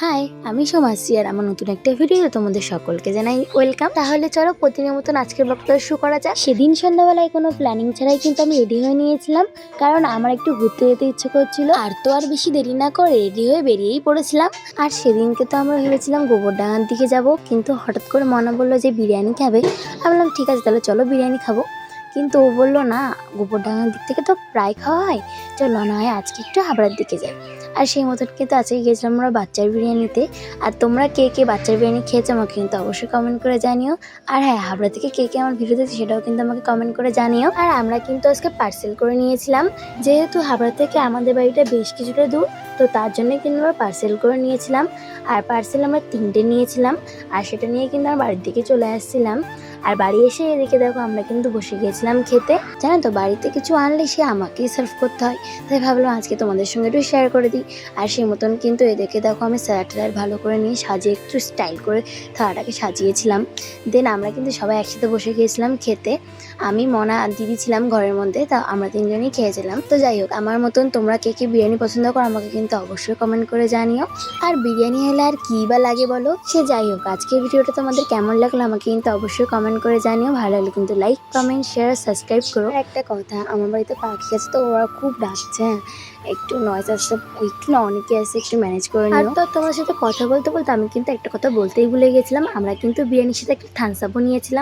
High, আমি সোমাশ্রী আর আমার নতুন একটা ভিডিও তোমাদের সকলকে জানাই ওয়েলকাম। তাহলে চলো প্রতিদিনের মতন আজকের ব্লগটা শুরু করা যাক। সেদিন সন্ধ্যাবেলায় কোনো প্ল্যানিং ছাড়াই কিন্তু আমি রেডি হয়ে নিয়েছিলাম, কারণ আমার একটু ঘুরতে যেতে ইচ্ছে করছিল। আর তো আর বেশি দেরি না করে রেডি হয়ে বেরিয়েই পড়েছিলাম। আর সেদিনকে তো আমরা ভেবেছিলাম গোবরডাঙ্গার দিকে যাব, কিন্তু হঠাৎ করে মনে বললো যে বিরিয়ানি খাবে। আমি বললাম ঠিক আছে তাহলে চলো বিরিয়ানি খাবো। কিন্তু ও বললো না, গোবরডাঙ্গার দিক থেকে তো প্রায় খাওয়া হয়, চলো না হয় আজকে একটু হাবড়ার দিকে যাই। আর সেই মতন কিন্তু আজকে গেছিলাম আমরা বাচ্চার বিরিয়ানিতে। আর তোমরা কে কে বাচ্চার বিরিয়ানি খেয়েছো আমাকে কিন্তু অবশ্যই কমেন্ট করে জানিও। আর হ্যাঁ, হাবড়া থেকে কে কে আমার ভিডিও দেখছে সেটাও কিন্তু আমাকে কমেন্ট করে জানিও। আর আমরা কিন্তু আজকে পার্সেল করে নিয়েছিলাম, যেহেতু হাবড়া থেকে আমাদের বাড়িটা বেশ কিছুটা দূর, তো তার জন্য কিন্তু আমরা পার্সেল করে নিয়েছিলাম। আর পার্সেল আমরা 3টে নিয়েছিলাম, আর সেটা নিয়ে কিন্তু আমার বাড়ির দিকে চলে আসছিলাম। আর বাড়ি এসে এদিকে দেখো আমরা কিন্তু বসে গিয়েছিলাম খেতে। জানো তো, বাড়িতে কিছু আনলে সে আমাকেই সার্ভ করতে হয়, তাই ভাবলাম আজকে তোমাদের সঙ্গে একটু শেয়ার করে দিই। আর সেই মতন কিন্তু এদিকে দেখো আমি স্যালাড ভালো করে নিয়ে সাজিয়ে একটু স্টাইল করে থালাটাকে সাজিয়েছিলাম। দেন আমরা কিন্তু সবাই একসাথে বসে গিয়েছিলাম খেতে। আমি, মনা আর দিদি ছিলাম ঘরের মধ্যে, তা আমরা তিনজনই খেয়েছিলাম। তো যাই হোক, আমার মতন তোমরা কে কে বিরিয়ানি পছন্দ করো আমাকে কিন্তু অবশ্যই কমেন্ট করে জানিও। আর বিরিয়ানি হলে আর কী বা লাগে বলো। সে যাই হোক, আজকের ভিডিওটা তোমাদের কেমন লাগলো আমাকে কিন্তু অবশ্যই কমেন্ট করে জানিও। ভালো লাগলে কিন্তু লাইক, কমেন্ট, শেয়ার, সাবস্ক্রাইব করো। আর একটা কথা, আমার বাড়িতে পাখি আছে তো ওরা খুব ডাকছে, একটু নয়েজ আসছে, একটু না অনেকে আসে, একটু ম্যানেজ করে নিও। আর তো তোমার সাথে কথা বলতে বলতে আমি কিন্তু একটা কথা বলতেই ভুলে গেছিলাম, আমরা কিন্তু বিরিয়ানির সাথে একটা থামস আপও নিয়েছিলাম।